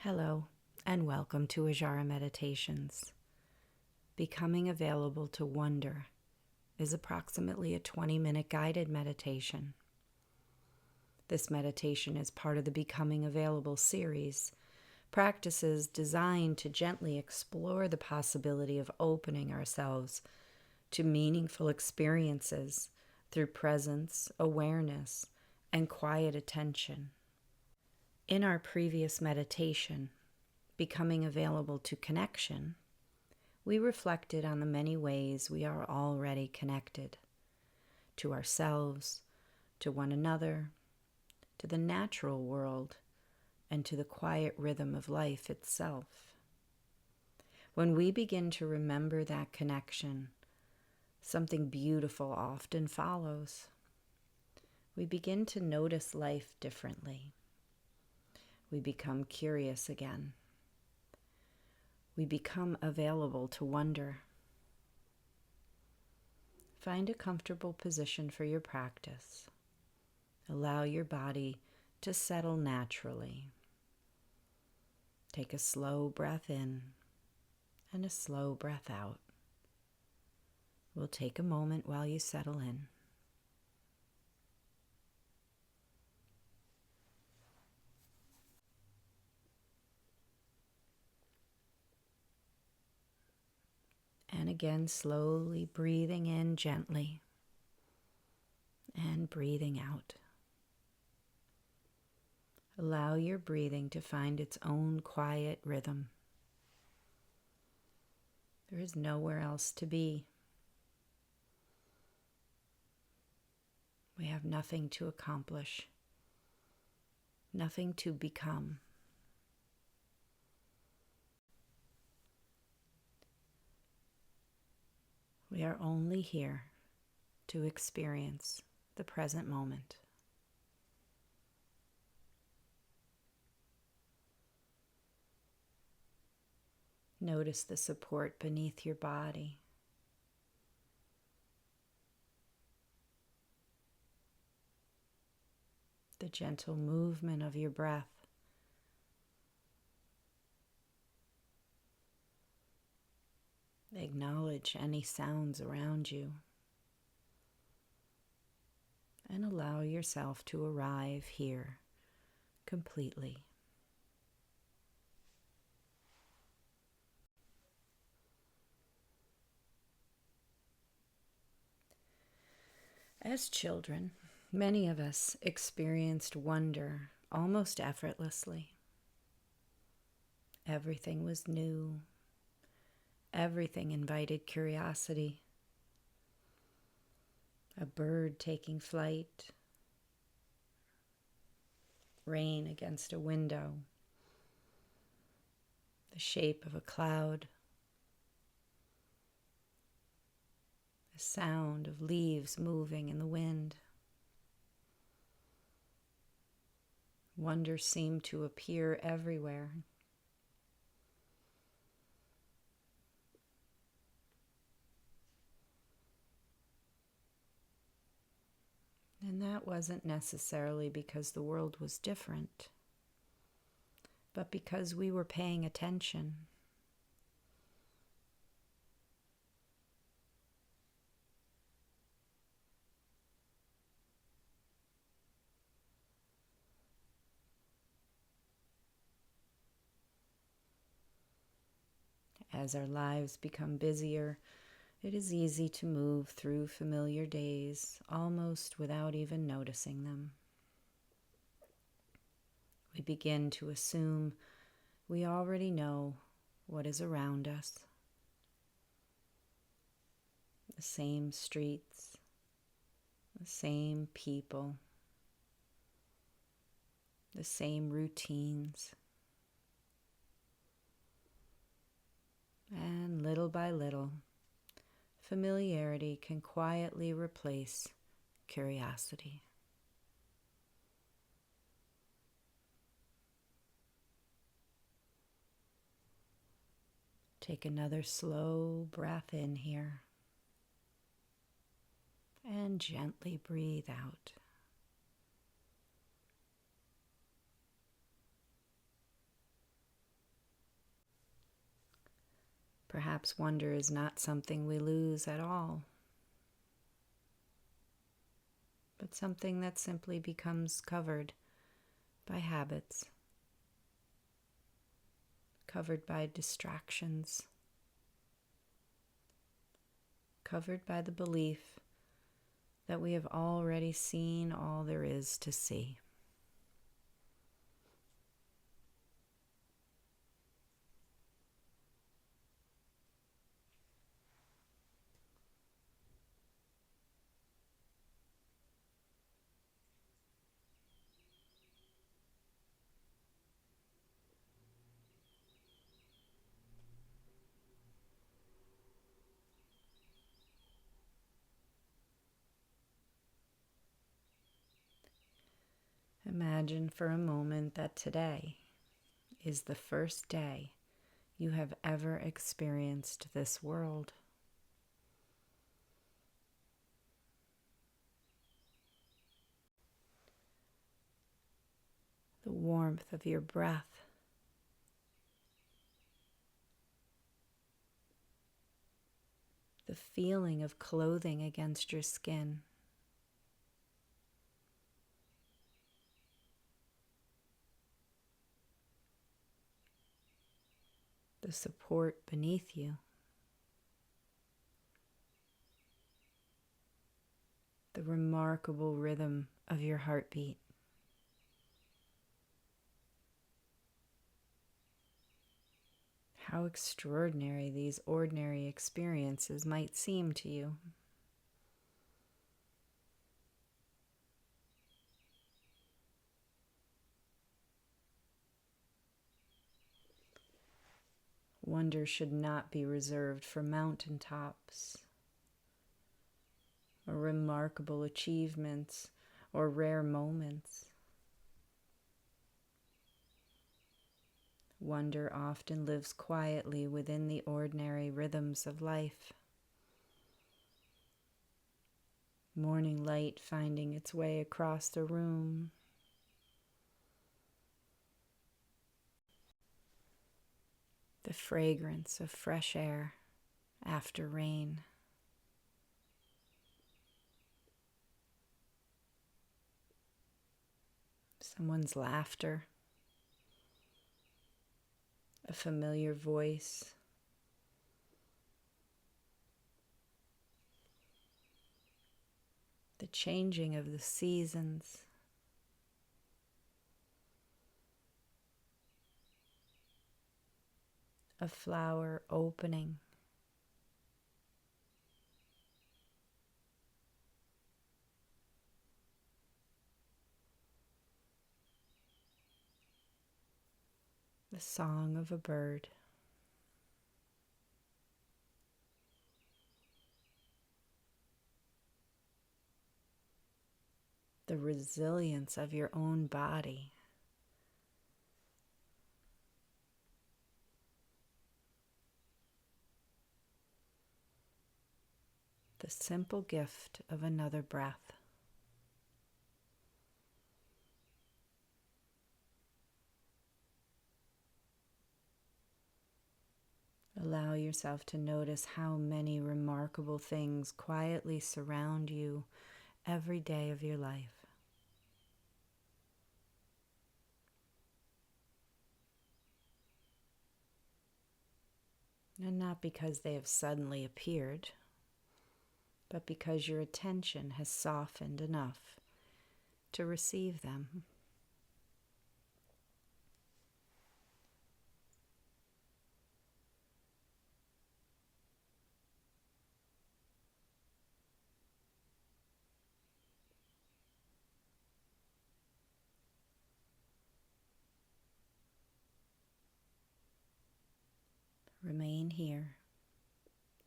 Hello, and welcome to Ajara Meditations. Becoming available to wonder is approximately a 20-minute guided meditation. This meditation is part of the Becoming Available series, practices designed to gently explore the possibility of opening ourselves to meaningful experiences through presence, awareness, and quiet attention. In our previous meditation, Becoming Available to Connection, we reflected on the many ways we are already connected to ourselves, to one another, to the natural world, and to the quiet rhythm of life itself. When we begin to remember that connection, something beautiful often follows. We begin to notice life differently. We become curious again. We become available to wonder. Find a comfortable position for your practice. Allow your body to settle naturally. Take a slow breath in and a slow breath out. We'll take a moment while you settle in. And again, slowly breathing in gently and breathing out. Allow your breathing to find its own quiet rhythm. There is nowhere else to be. We have nothing to accomplish, nothing to become. We are only here to experience the present moment. Notice the support beneath your body. The gentle movement of your breath. Acknowledge any sounds around you. And allow yourself to arrive here completely. As children, many of us experienced wonder almost effortlessly. Everything was new. Everything invited curiosity. A bird taking flight, rain against a window, the shape of a cloud, the sound of leaves moving in the wind. Wonder seemed to appear everywhere. And that wasn't necessarily because the world was different, but because we were paying attention. As our lives become busier, it is easy to move through familiar days almost without even noticing them. We begin to assume we already know what is around us. The same streets, the same people, the same routines. And little by little, familiarity can quietly replace curiosity. Take another slow breath in here and gently breathe out. Perhaps wonder is not something we lose at all, but something that simply becomes covered by habits, covered by distractions, covered by the belief that we have already seen all there is to see. Imagine for a moment that today is the first day you have ever experienced this world. The warmth of your breath, the feeling of clothing against your skin, the support beneath you, the remarkable rhythm of your heartbeat. How extraordinary these ordinary experiences might seem to you. Wonder should not be reserved for mountaintops, or remarkable achievements, or rare moments. Wonder often lives quietly within the ordinary rhythms of life. Morning light finding its way across the room, the fragrance of fresh air after rain, someone's laughter, a familiar voice, the changing of the seasons, a flower opening, the song of a bird. The resilience of your own body. The simple gift of another breath. Allow yourself to notice how many remarkable things quietly surround you every day of your life. And not because they have suddenly appeared, but because your attention has softened enough to receive them. Remain here,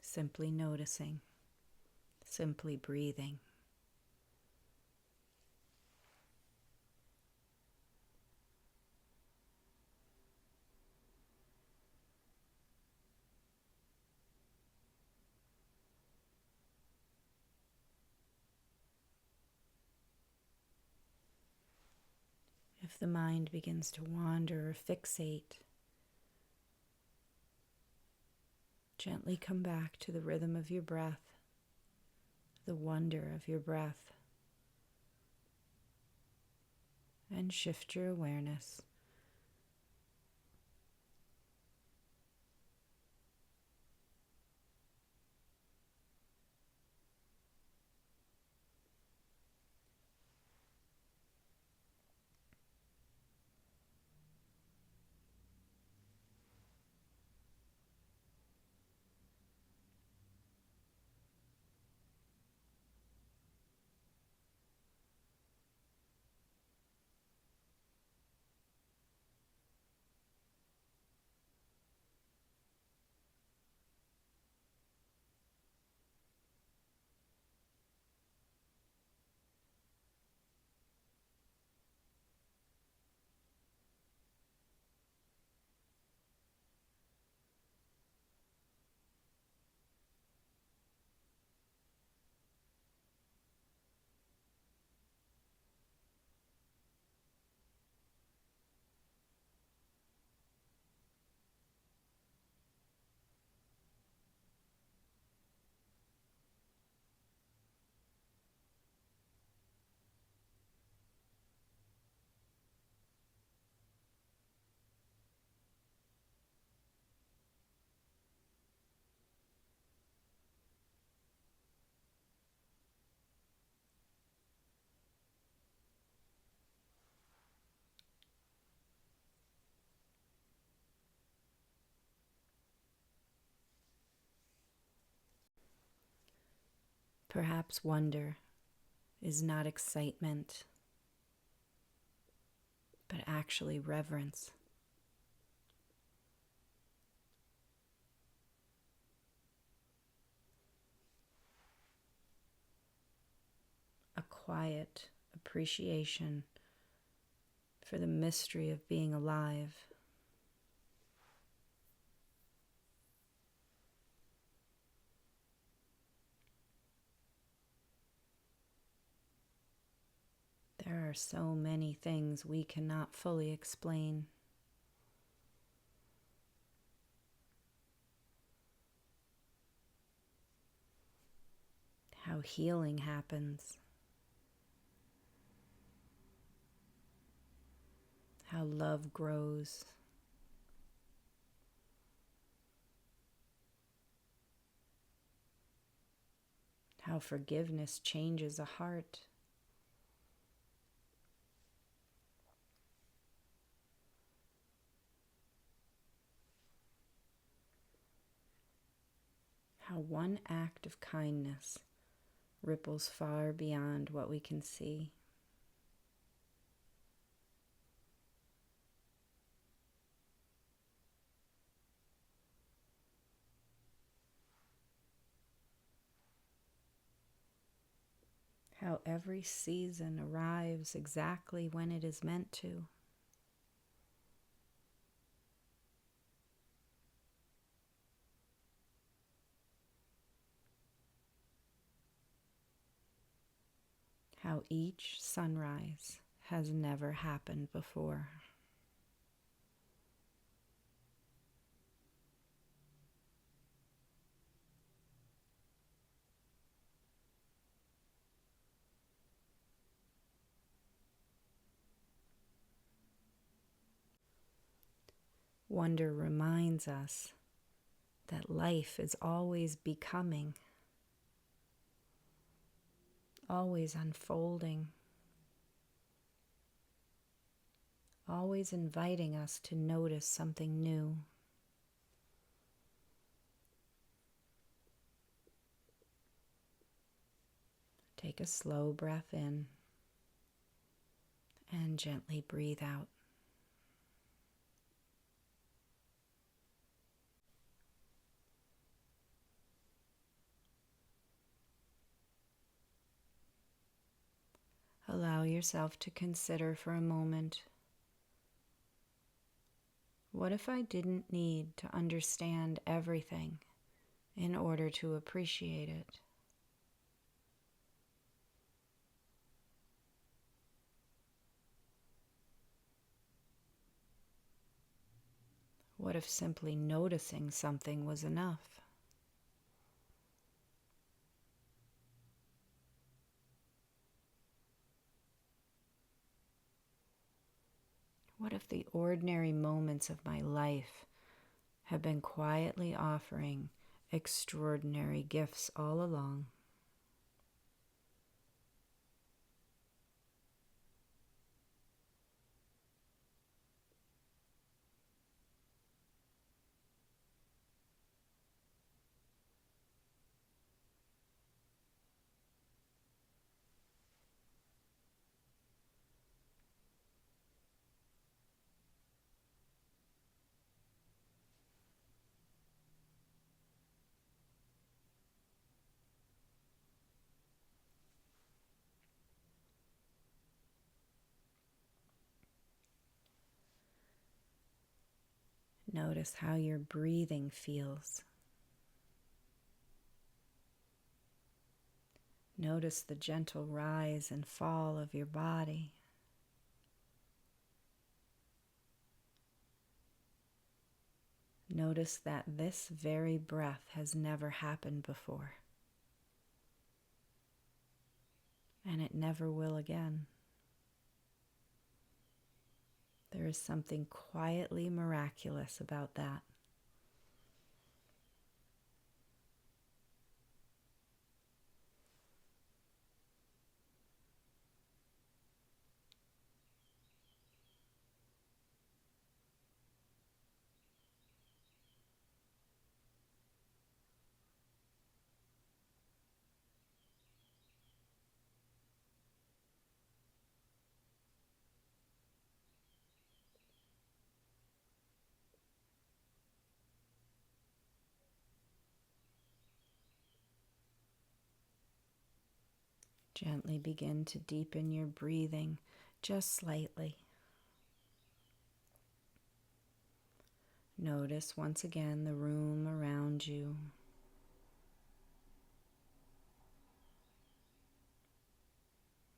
simply noticing, simply breathing. If the mind begins to wander or fixate, Gently come back to the rhythm of your breath, the wonder of your breath, and shift your awareness. Perhaps wonder is not excitement, but actually reverence. A quiet appreciation for the mystery of being alive. There are so many things we cannot fully explain. How healing happens. How love grows. How forgiveness changes a heart. How one act of kindness ripples far beyond what we can see. How every season arrives exactly when it is meant to. How each sunrise has never happened before. Wonder reminds us that life is always becoming, always unfolding, always inviting us to notice something new. Take a slow breath in and gently breathe out. Allow yourself to consider for a moment, what if I didn't need to understand everything in order to appreciate it? What if simply noticing something was enough? the ordinary moments of my life have been quietly offering extraordinary gifts all along. Notice how your breathing feels. Notice the gentle rise and fall of your body. Notice that this very breath has never happened before, and it never will again. There is something quietly miraculous about that. Gently begin to deepen your breathing just slightly. Notice once again the room around you.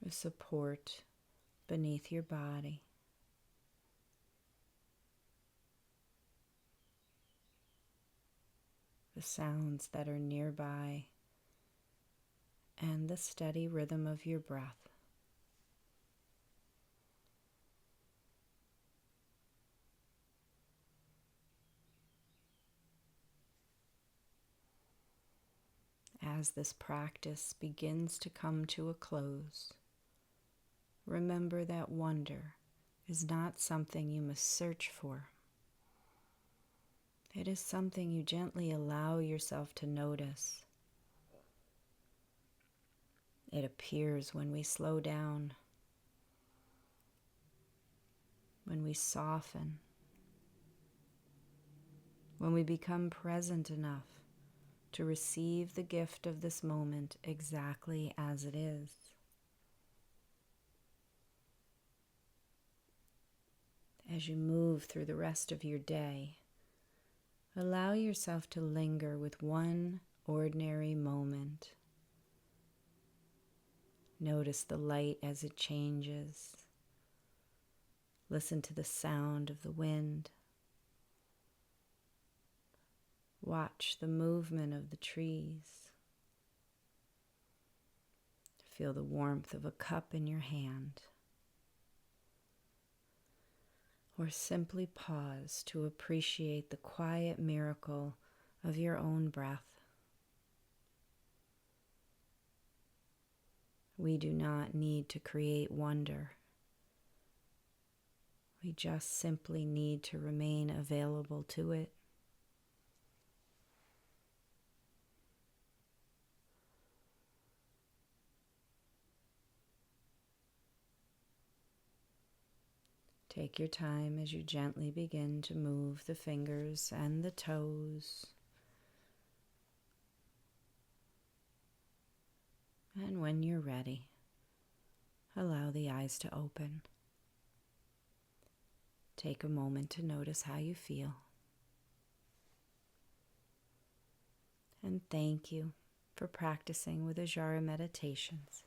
The support beneath your body. The sounds that are nearby, and the steady rhythm of your breath. As this practice begins to come to a close, remember that wonder is not something you must search for. It is something you gently allow yourself to notice. It appears when we slow down, when we soften, when we become present enough to receive the gift of this moment exactly as it is. As you move through the rest of your day, allow yourself to linger with one ordinary moment. Notice the light as it changes. Listen to the sound of the wind. Watch the movement of the trees. Feel the warmth of a cup in your hand. Or simply pause to appreciate the quiet miracle of your own breath. We do not need to create wonder. We just simply need to remain available to it. Take your time as you gently begin to move the fingers and the toes. And when you're ready, allow the eyes to open. Take a moment to notice how you feel. And thank you for practicing with Ajara Meditations.